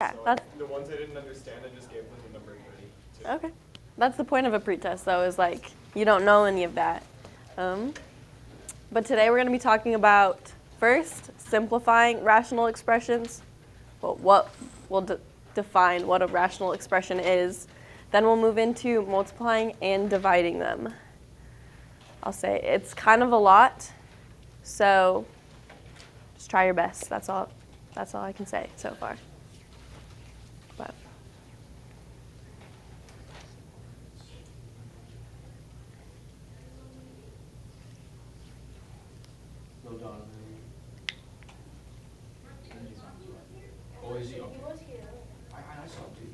Yeah, So that's the ones I didn't understand, I just gave them the number 30. okay. That's the point of a pretest, though, is like you don't know any of that. Um, but today we're going to be talking about first simplifying rational expressions. Well, what we'll define what a rational expression is. Then we'll move into multiplying and dividing them. I'll say it's kind of a lot, so just try your best. That's all. That's all I can say so far. But No, Donovan. Oh, is he? Okay. I saw him too.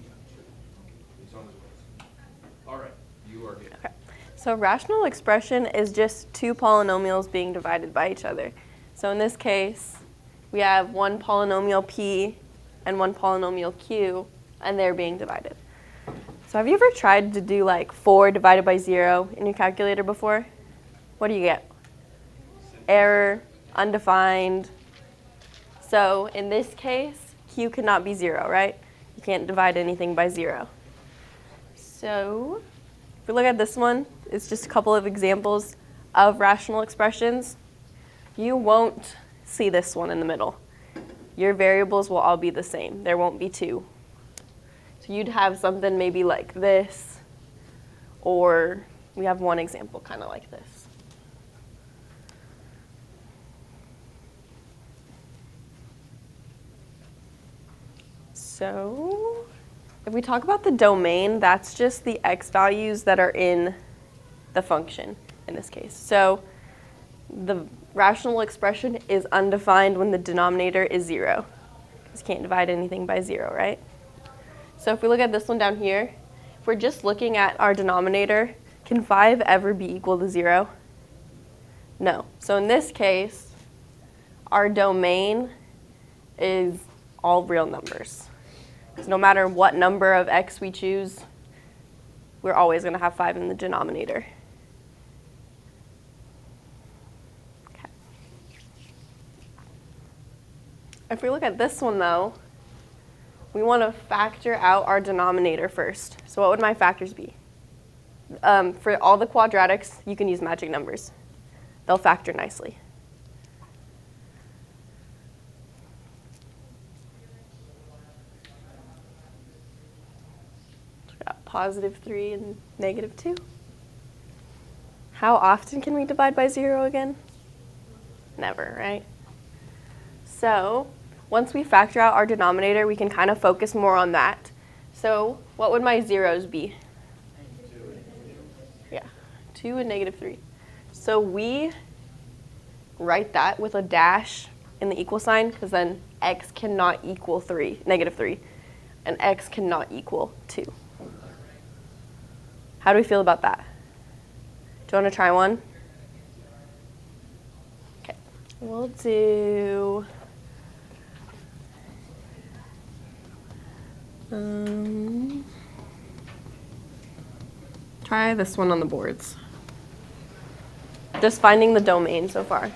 He's on his way. All right, you are good. okay. So rational expression is just two polynomials being divided by each other. So in this case, we have one polynomial p and one polynomial q, and they're being divided. So have you ever tried to do like 4 divided by 0 in your calculator before? What do you get? Error, undefined. So in this case, q cannot be 0, right? You can't divide anything by 0. So if we look at this one, it's just a couple of examples of rational expressions. You won't see this one in the middle. Your variables will all be the same. There won't be 2. So you'd have something maybe like this, or we have one example kind of like this. So if we talk about the domain, that's just the x values that are in the function in this case. So the rational expression is undefined when the denominator is 0. Because you can't divide anything by 0, right? So if we look at this one down here, if we're just looking at our denominator, can 5 ever be equal to 0? No. So in this case, our domain is all real numbers. Because no matter what number of x we choose, we're always going to have 5 in the denominator. Okay. If we look at this one, though, we want to factor out our denominator first. So what would my factors be? For all the quadratics, you can use magic numbers. They'll factor nicely. So we got positive 3 and negative 2. How often can we divide by 0 again? Never, right? So once we factor out our denominator, we can kind of focus more on that. So what would my zeros be? 2 and negative 3. So we write that with a dash in the equal sign, because then x cannot equal negative 3, and x cannot equal 2. How do we feel about that? Do you want to try one? Okay, we'll do try this one on the boards. Just finding the domain so far.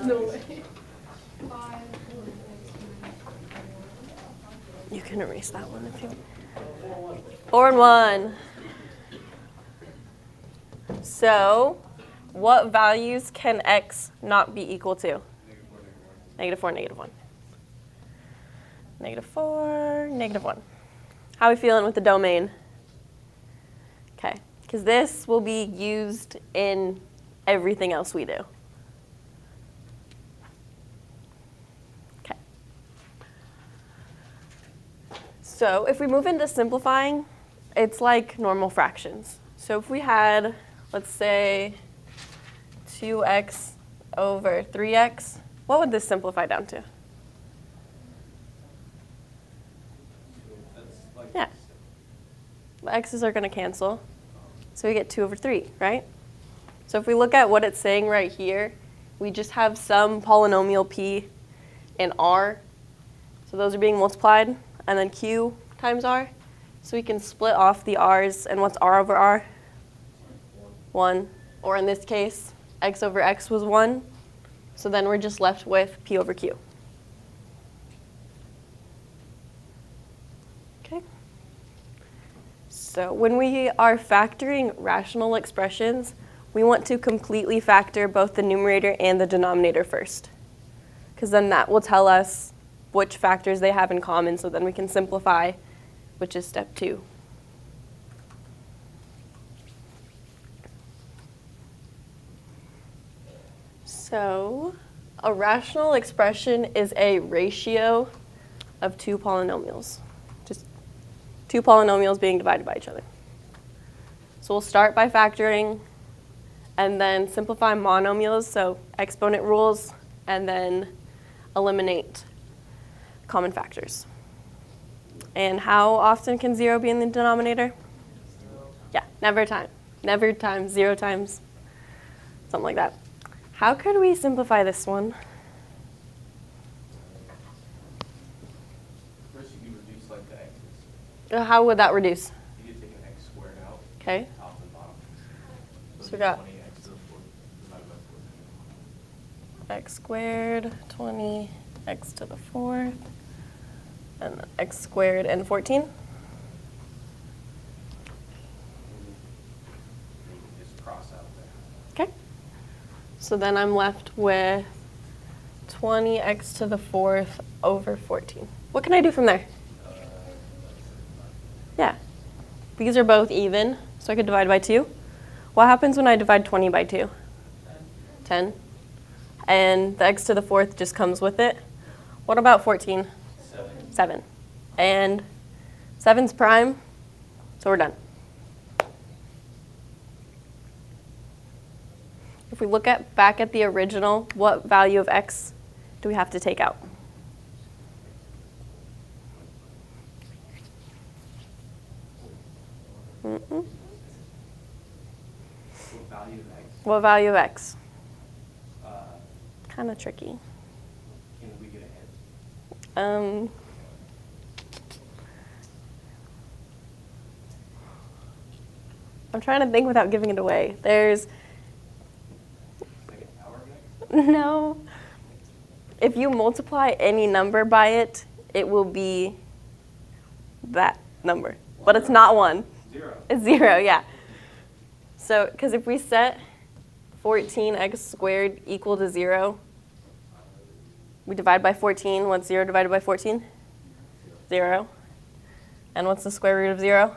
No way. You can erase that one if you want. 4 and 1. So what values can x not be equal to? Negative 4, negative 1. Negative 4, negative 1. How are we feeling with the domain? Okay, because this will be used in everything else we do. Okay. So if we move into simplifying, it's like normal fractions. So if we had, let's say, 2x over 3x, what would this simplify down to? Yeah. The x's are going to cancel. So we get 2 over 3, right? So if we look at what it's saying right here, we just have some polynomial p in r. So those are being multiplied, and then q times r. So we can split off the r's, and what's r over r? 1. Or in this case, x over x was 1. So then we're just left with p over q. Okay. So when we are factoring rational expressions, we want to completely factor both the numerator and the denominator first, because then that will tell us which factors they have in common, so then we can simplify, which is step 2. So a rational expression is a ratio of two polynomials, just two polynomials being divided by each other. So we'll start by factoring and then simplify monomials, so exponent rules, and then eliminate common factors. And how often can 0 be in the denominator? 0. Yeah, never times, 0 times, something like that. How could we simplify this one? First, you can reduce like the x's. How would that reduce? You could take an x squared out. Okay. Top and bottom. So we got 20x to the 4th divided by 14. x squared, 20x to the 4th, and then x squared and 14. You can just cross out there. Okay. So then I'm left with 20x to the 4th over 14. What can I do from there? Yeah. These are both even, so I could divide by 2. What happens when I divide 20 by 2? 10. And the x to the 4th just comes with it. What about 14? 7. And 7's prime, so we're done. If we look back at the original, what value of x do we have to take out? What value of x? What value of x? Uh, Kind of tricky. can we get a hint? I'm trying to think without giving it away. There's Like an hour of x? no. If you multiply any number by it, it will be that number. But it's not 1. 0. It's 0, yeah. So, because if we set 14x squared equal to 0, we divide by 14. What's 0 divided by 14? 0. And what's the square root of 0?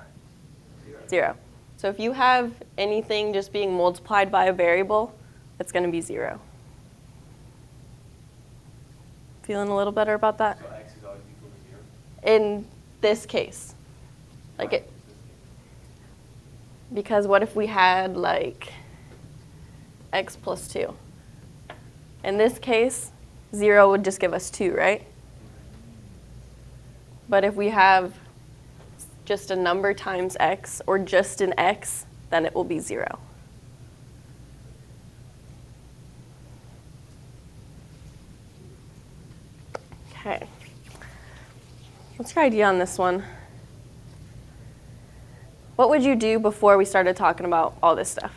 0. So if you have anything just being multiplied by a variable, it's going to be 0. Feeling a little better about that? So x is always equal to 0? In this case. Like Right. it, because what if we had like x plus 2? In this case, 0 would just give us 2, right? But if we have just a number times x, or just an x, then it will be 0. Okay. What's your idea on this one? What would you do before we started talking about all this stuff?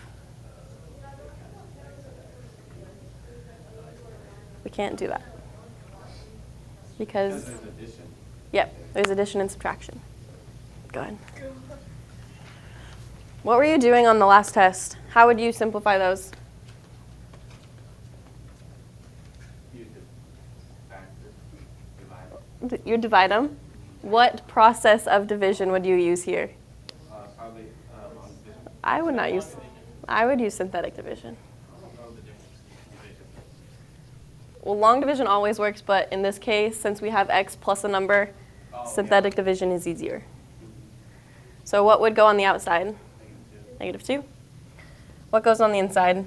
We can't do that. Because Because, there's addition. yep, there's addition and subtraction. Go ahead. What were you doing on the last test? How would you simplify those? You could factor, divide. You divide them. What process of division would you use here? Probably long division. I would not use, I would use synthetic division. I don't know the difference in division. Well, long division always works, but in this case, since we have x plus a number, Oh, synthetic division is easier. So what would go on the outside? Yeah. -2. What goes on the inside?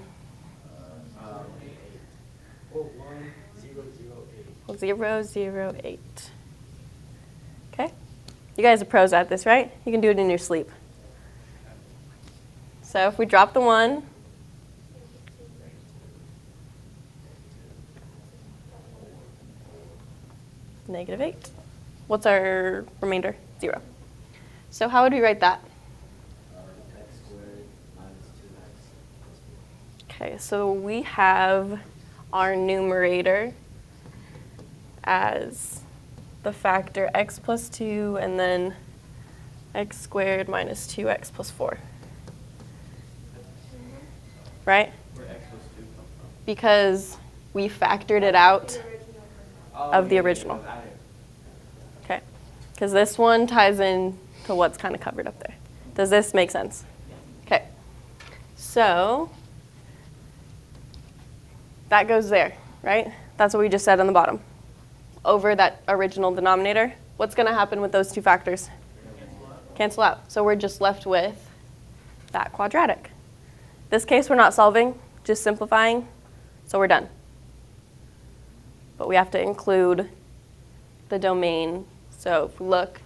0, 0, 8. Okay. You guys are pros at this, right? You can do it in your sleep. So if we drop the 1, Negative 8. What's our remainder? 0. So how would we write that? X squared minus 2x plus 4. Okay, so we have our numerator as the factor x plus 2 and then x squared minus 2x plus 4. Right? Where x plus 2 come from? Because we factored it out of the original. Okay, because this one ties in to what's kind of covered up there. Does this make sense? Okay, so that goes there, right? That's what we just said on the bottom. Over that original denominator, what's going to happen with those two factors? Cancel out. So we're just left with that quadratic. This case we're not solving, just simplifying, so we're done. But we have to include the domain. So if we look,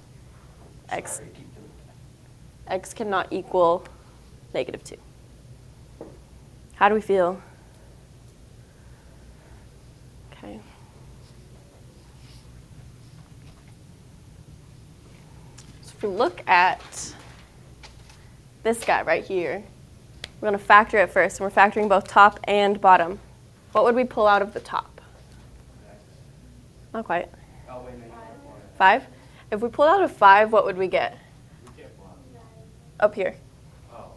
x cannot equal negative 2. How do we feel? Okay. So if we look at this guy right here, we're going to factor it first, and we're factoring both top and bottom. What would we pull out of the top? Not quite. Oh, wait, maybe 5? If we pulled out a 5, what would we get? we can't block. Up here. Oh.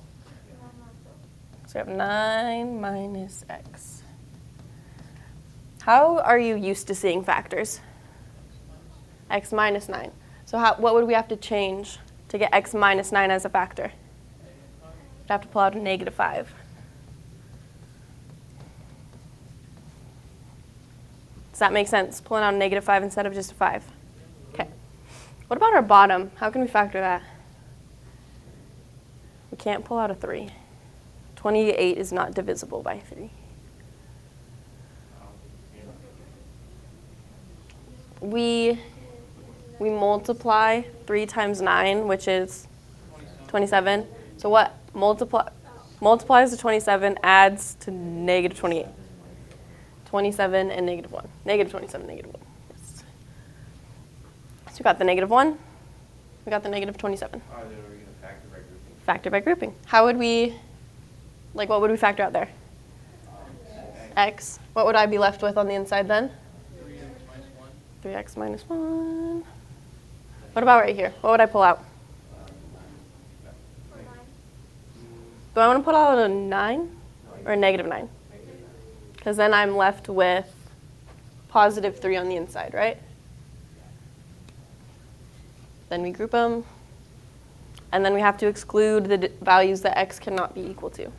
So we have 9 minus x. How are you used to seeing factors? X minus 9. So what would we have to change to get x minus 9 as a factor? We'd have to pull out a negative 5. Does that make sense, pulling out a negative 5 instead of just a 5? Okay. What about our bottom? How can we factor that? We can't pull out a 3. 28 is not divisible by 3. We multiply 3 times 9, which is 27. So what multiplies to 27 adds to negative 28? 27 and negative 1. Negative 27, negative 1. Yes. So we got the negative 1. We got the negative 27. All right, then we're going to factor by grouping. Factor by grouping. How would we, what would we factor out there? X. What would I be left with on the inside then? 3x minus 1. What about right here? What would I pull out? Do I want to put out a 9 or a negative 9? Because then I'm left with positive 3 on the inside, right? Then we group them. And then we have to exclude the values that x cannot be equal to.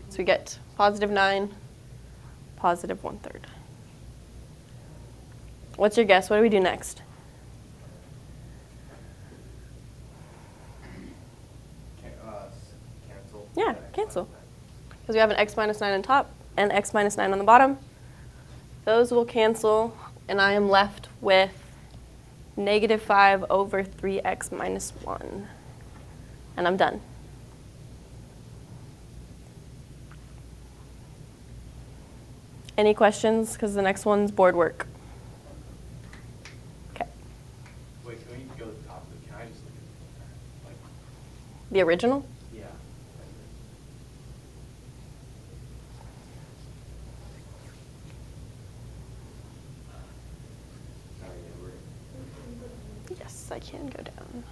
So we get positive 9, positive 1/3. What's your guess? What do we do next? Cancel. Yeah, cancel. Because we have an x minus 9 on top and x minus 9 on the bottom. Those will cancel, and I am left with negative 5 over 3x minus 1. And I'm done. Any questions? Because the next one's board work. Okay. Wait, can we go to the top of it? Can I just look at like, The original? yeah. Sorry, yeah, we're Yes, I can go down.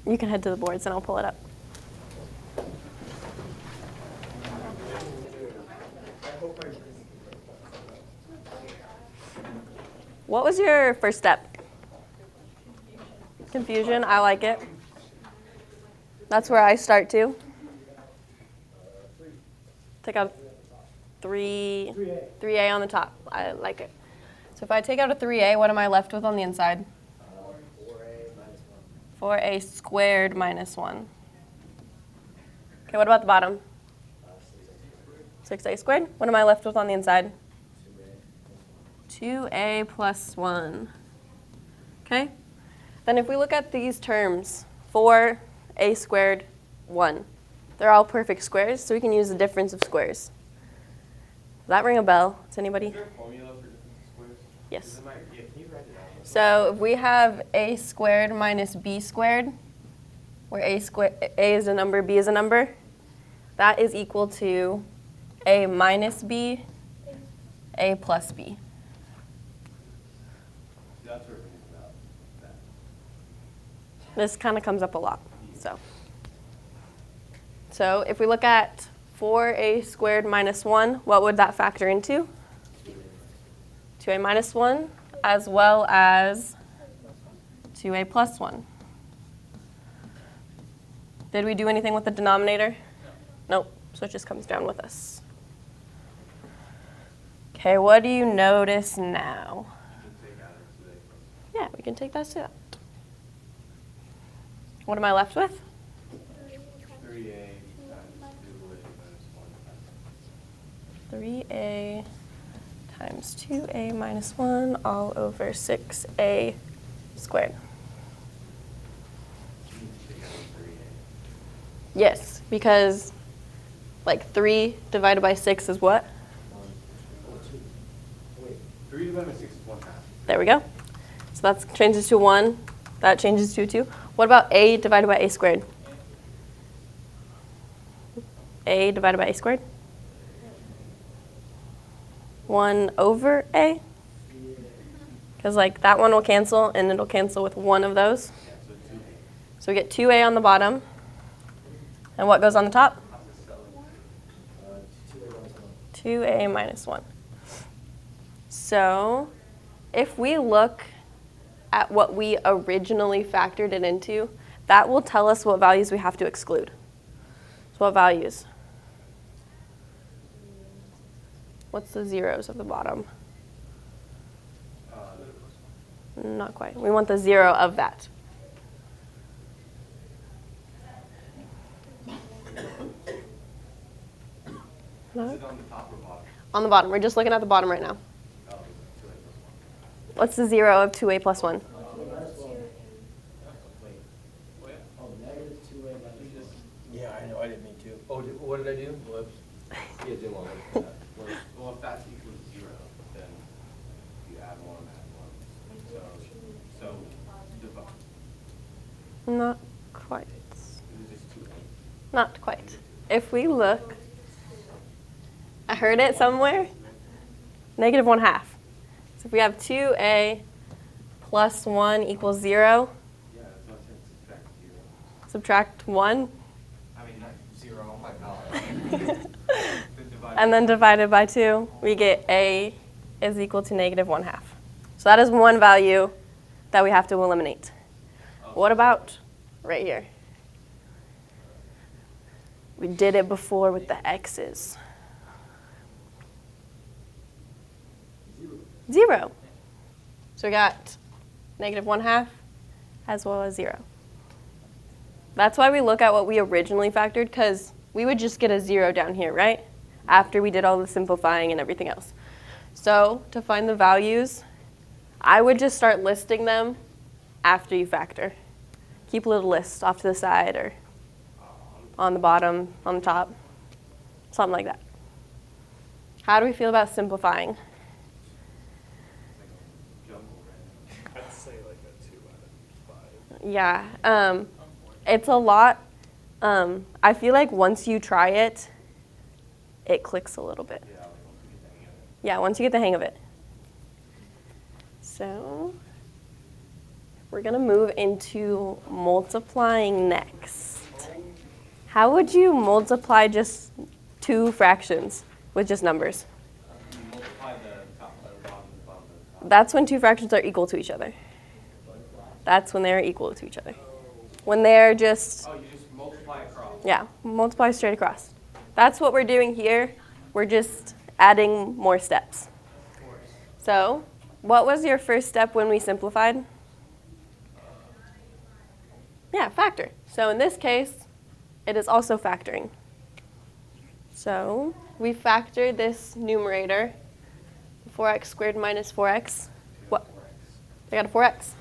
You can head to the boards and I'll pull it up. What was your first step? Confusion, I like it. That's where I start too. Take out 3A on the top. I like it. So if I take out a 3A, what am I left with on the inside? 4a minus 4A squared minus 1. Okay, what about the bottom? 6A squared. What am I left with on the inside? 2A plus 1. Okay? Then if we look at these terms, 4A squared, 1. They're all perfect squares, so we can use the difference of squares. Does that ring a bell to anybody? Is there a formula for difference of squares? Yes. 'Cause yeah, can you write it out? So if we have a squared minus b squared, where a is a number, b is a number, that is equal to a minus b, a plus b. That's what we're thinking about. That. This kind of comes up a lot. So if we look at 4a squared minus 1, what would that factor into? 2a minus 1, as well as 2a plus 1. Did we do anything with the denominator? Nope, so it just comes down with us. Okay, what do you notice now? Yeah, we can take that to that. What am I left with? 3a times 2a minus 1. 3a times 2a minus 1 all over 6a squared. Yes, because like 3 divided by 6 is what? 3 divided by 6 is 1/2. There we go. So that changes to 1. That changes to 2. What about a divided by a squared? A divided by a squared? 1 over a? Because like that one will cancel, and it'll cancel with one of those. Yeah, so 2a. So we get 2a on the bottom. And what goes on the top? 2a minus 1. So if we look at what we originally factored it into, that will tell us what values we have to exclude. So what values? What's the zeros of the bottom? Not quite. We want the 0 of that. Is it on the top or bottom? On the bottom. We're just looking at the bottom right now. Oh, 2a plus 1. What's the 0 of 2a plus 1? Yeah, I know, I didn't mean to. Oh, what did I do? Whoops. Yeah, do one with that. Well, if that's equal to 0, then you add 1, add 1. So divide. Not quite. Is it just 2a? Not quite. If we look, I heard it somewhere, negative 1/2. So if we have 2a plus 1 equals 0, Yeah, that's what I'm saying, subtract subtract 0. 1, I mean, not 0, oh my god. and then divided by 2, we get a is equal to negative 1/2. So that is one value that we have to eliminate. What about right here? We did it before with the x's. 0. So we got negative 1/2 as well as 0. That's why we look at what we originally factored, because we would just get a 0 down here, right? After we did all the simplifying and everything else. So to find the values, I would just start listing them after you factor. Keep a little list off to the side or on the bottom, on the top, something like that. How do we feel about simplifying? I'd say like a 2 out of 5. Yeah, it's a lot. I feel like once you try it, it clicks a little bit. Yeah, once you get the hang of it. So we're going to move into multiplying next. How would you multiply just two fractions with just numbers? You multiply the top by the bottom, the bottom by the top. That's when two fractions are equal to each other. That's when they're equal to each other. When they're just, Oh, you just multiply across. yeah, multiply straight across. That's what we're doing here. We're just adding more steps. So, what was your first step when we simplified? Yeah, factor. So in this case, it is also factoring. So we factored this numerator, 4x squared minus 4x. What? I got a 4x.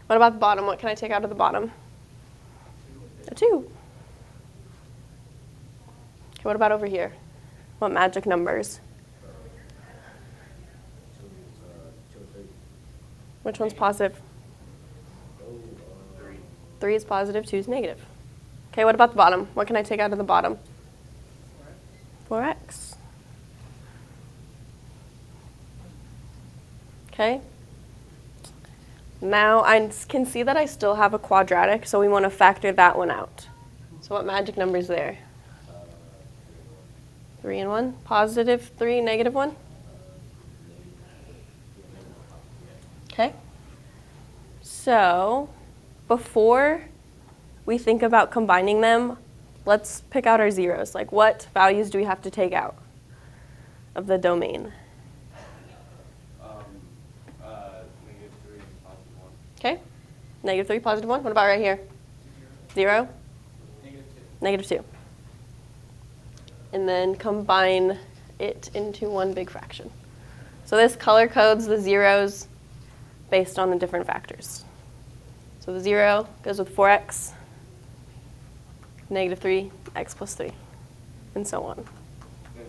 What about the bottom? What can I take out of the bottom? A 2. Okay, what about over here? What magic numbers? Two, 3. Which one's positive? Oh, 3. 3 is positive, 2 is negative. Okay, what about the bottom? What can I take out of the bottom? 4x. Okay. Now I can see that I still have a quadratic, so we want to factor that one out. So what magic number is there? 3 and 1. Positive 3, negative 1. Okay. So before we think about combining them, let's pick out our zeros. Like, what values do we have to take out of the domain? -3 and +1. Okay. -3, +1. What about right here? 0? -2. -2. And then combine it into one big fraction. So this color codes the zeros based on the different factors. So the 0 goes with 4x, -3, x + 3, and so on. Then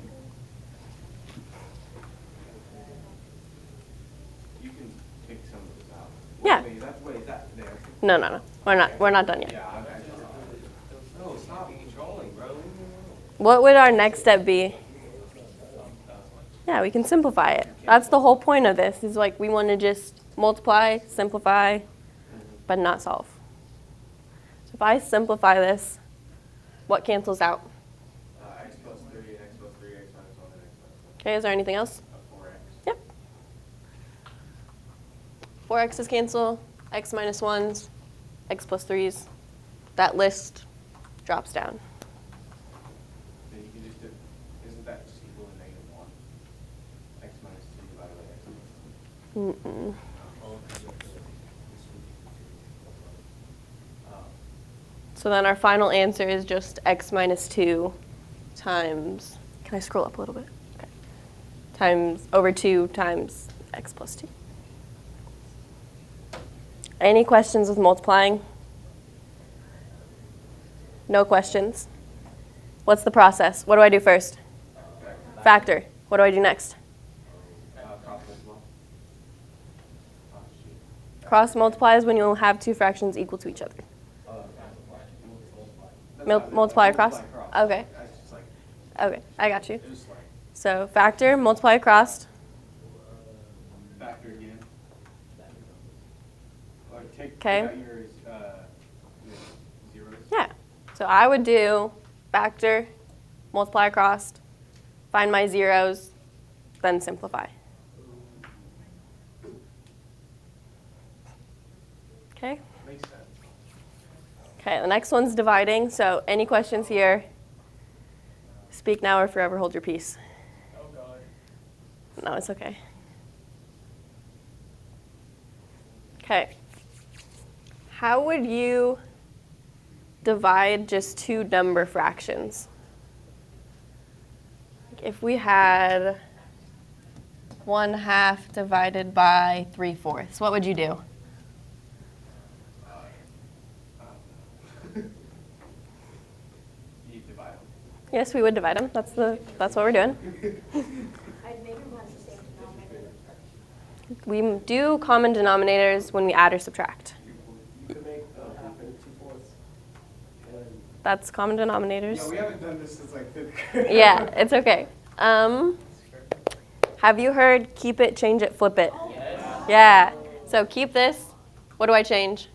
you can take some of this out. Yeah. Wait, that there. No. We're not done yet. Yeah, okay. No, stop trolling, bro. Leave me alone. What would our next step be? Yeah, we can simplify it. That's the whole point of this, is like we want to just multiply, simplify, but not solve. So if I simplify this, what cancels out? X + 3, x + 3, x - 1, and x - 1. Okay, is there anything else? 4x. Yep. 4x's cancel, x - 1s, x + 3s. That list drops down. Then you can just do, isn't that just equal to -1? X - 2 divided by x. Mm-mm. So then our final answer is just x - 2 times, can I scroll up a little bit? Okay. Times over 2 times x + 2. Any questions with multiplying? No questions? What's the process? What do I do first? Factor. What do I do next? Cross multiply. Oh, shoot. Cross multiply is when you'll have two fractions equal to each other. Multiply across? Okay. That's just like, Okay, I got you. just like So factor, multiply across. factor again. Or take Okay. out your zeros. Yeah. So I would do factor, multiply across, find my zeros, then simplify. Okay? Makes sense. Okay, the next one's dividing. So any questions here? Speak now or forever hold your peace. Oh, God. No, it's okay. Okay. How would you divide just two number fractions? If we had 1/2 divided by 3/4, what would you do? You divide them. Yes, we would divide them. That's what we're doing. I'd make them have the same denominator. We do common denominators when we add or subtract. You could make 1/2 into 2/4. And That's common denominators. Yeah, we haven't done this since like 5th grade. Yeah, it's okay. Have you heard keep it, change it, flip it? Yes. Yeah. So keep this. What do I change?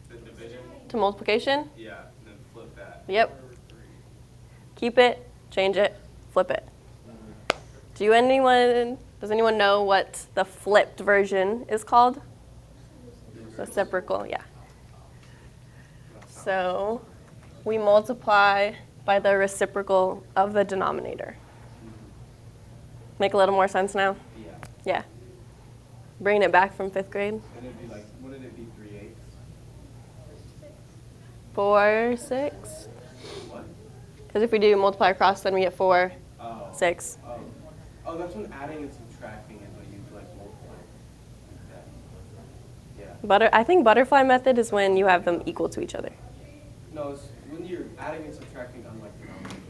The division. To multiplication? Yeah, and then flip that. Yep. Keep it, change it, flip it. Does anyone know what the flipped version is called? Reciprocal, yeah. So we multiply by the reciprocal of the denominator. Make a little more sense now? Yeah. Yeah. Bringing it back from 5th grade. And it'd be like, wouldn't it be 3/8? 4, 6. What? Because if we do multiply across, then we get 4, Oh. 6. Oh, that's when adding and subtracting is when you like multiply. Yeah. I think butterfly method is when you have them equal to each other. No, it's when you're adding and subtracting unlike denominators.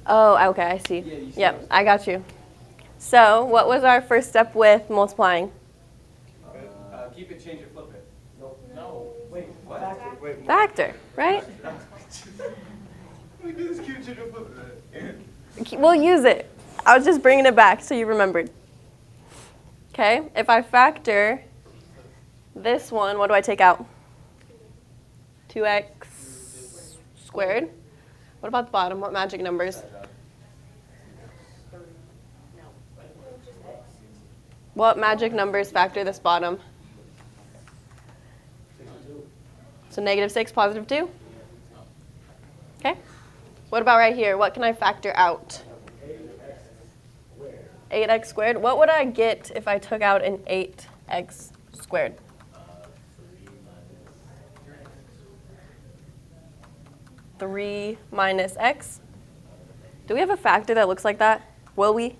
Oh, okay, I see. Yeah, you see Yep, those. I got you. So what was our first step with multiplying? Keep it, change it, flip it. Nope. No. Wait, What? factor. Wait, Factor, right? We do this, keep it, change it, flip it. We'll use it. I was just bringing it back so you remembered. Okay, if I factor this one, what do I take out? 2x squared. What about the bottom? What magic numbers? What magic numbers factor this bottom? 62. So -6, +2? Okay. What about right here? What can I factor out? 8x squared. What would I get if I took out an 8x squared? 3 minus x. Do we have a factor that looks like that? Will we?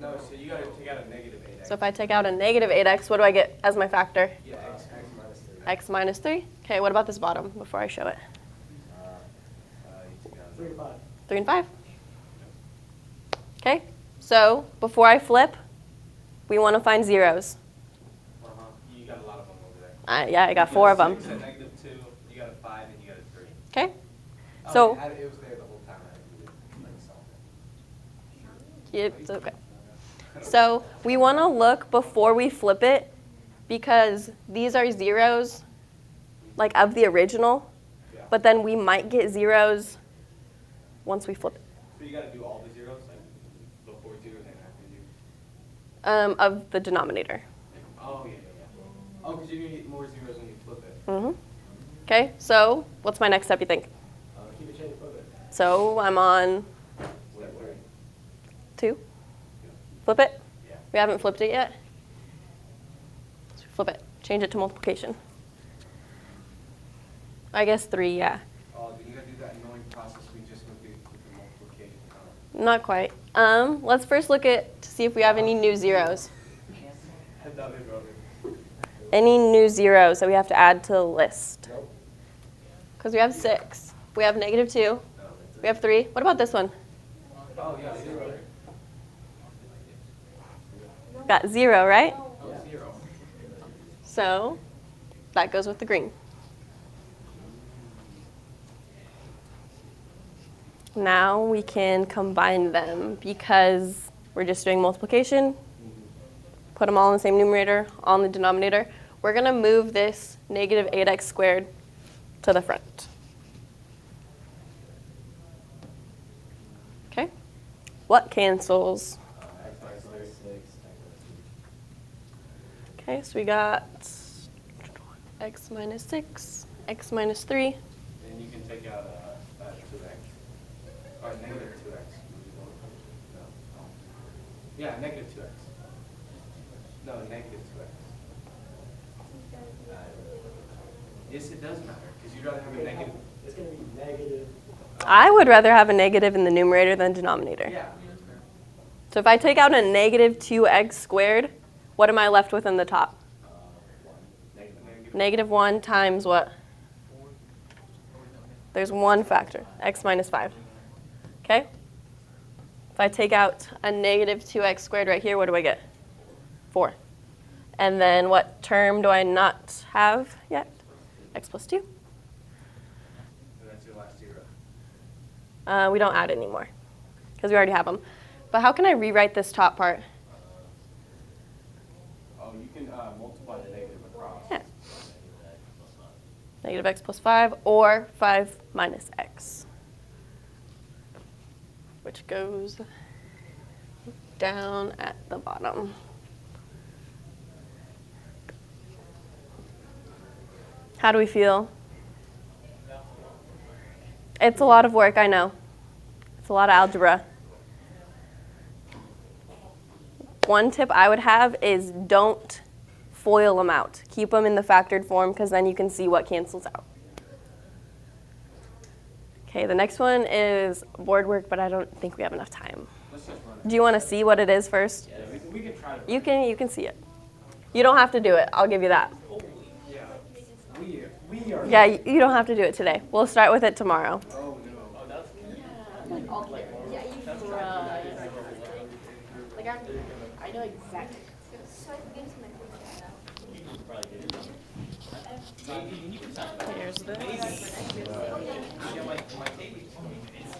No, so you gotta take out a negative 8x. So if I take out a -8x, what do I get as my factor? Yeah, x minus 3. X minus 3. Okay, what about this bottom before I show it? You take out 3 to 5. 3 and 5. Okay, so before I flip, we want to find zeros. You got a lot of them over there. Yeah, I got 4 of them. You got a -2, you got a 5, and you got a 3. Okay, Oh, so it was there the whole time. I solved it's okay. So we want to look before we flip it because these are zeros, like of the original, Yeah. but then we might get zeros once we flip it. So you gotta do all the zeros, like before you do and then after you do? Of the denominator. Oh, yeah. Oh, because you're gonna get more zeros when you flip it. Mm-hmm. Okay, so what's my next step, you think? Keep it, change it, flip it. So I'm on Step 3. 2. Flip it? Yeah. We haven't flipped it yet. Let's flip it. Change it to multiplication. I guess 3, yeah. Oh, then you gotta do that annoying process we just went through with the multiplication. Not quite. Let's first look at to see if we have any new zeros. Another brother. Any new zeros that we have to add to the list? Nope. Because we have 6. We have -2. We have 3. What about this one? Oh, yeah, 0. Got 0, right? Oh, 0. So that goes with the green. Now we can combine them because we're just doing multiplication. Put them all in the same numerator, all in the denominator. We're going to move this -8x squared to the front. Okay? What cancels? Okay, so we got x minus 6, x minus 3. And you can take out 2x. Or -2x. No. Yeah, -2x. No, -2x. Yes, it does matter, because you'd rather have a negative. It's going to be negative. I would rather have a negative in the numerator than denominator. Yeah. So if I take out a -2x squared, what am I left with in the top? -1 times what? There's one factor, x minus 5. Okay? If I take out a -2x squared right here, what do I get? 4. And then what term do I not have yet? X plus 2. And that's your last 0. We don't add anymore because we already have them. But how can I rewrite this top part? Oh, you can multiply the negative across. Yeah. -x plus 5 or 5 minus x, which goes down at the bottom. How do we feel? It's a lot of work, I know. It's a lot of algebra. One tip I would have is don't FOIL them out. Keep them in the factored form because then you can see what cancels out. Okay, the next one is board work, but I don't think we have enough time. Let's just run it. Do you want to see what it is first? Yeah, we can try to. You can see it. You don't have to do it. I'll give you that. Yeah. We are. Yeah, you don't have to do it today. We'll start with it tomorrow. Oh, no. Oh, that's good. Yeah, you can. Like I know exactly. So I think it's my favorite now. Here's this. Yeah, my take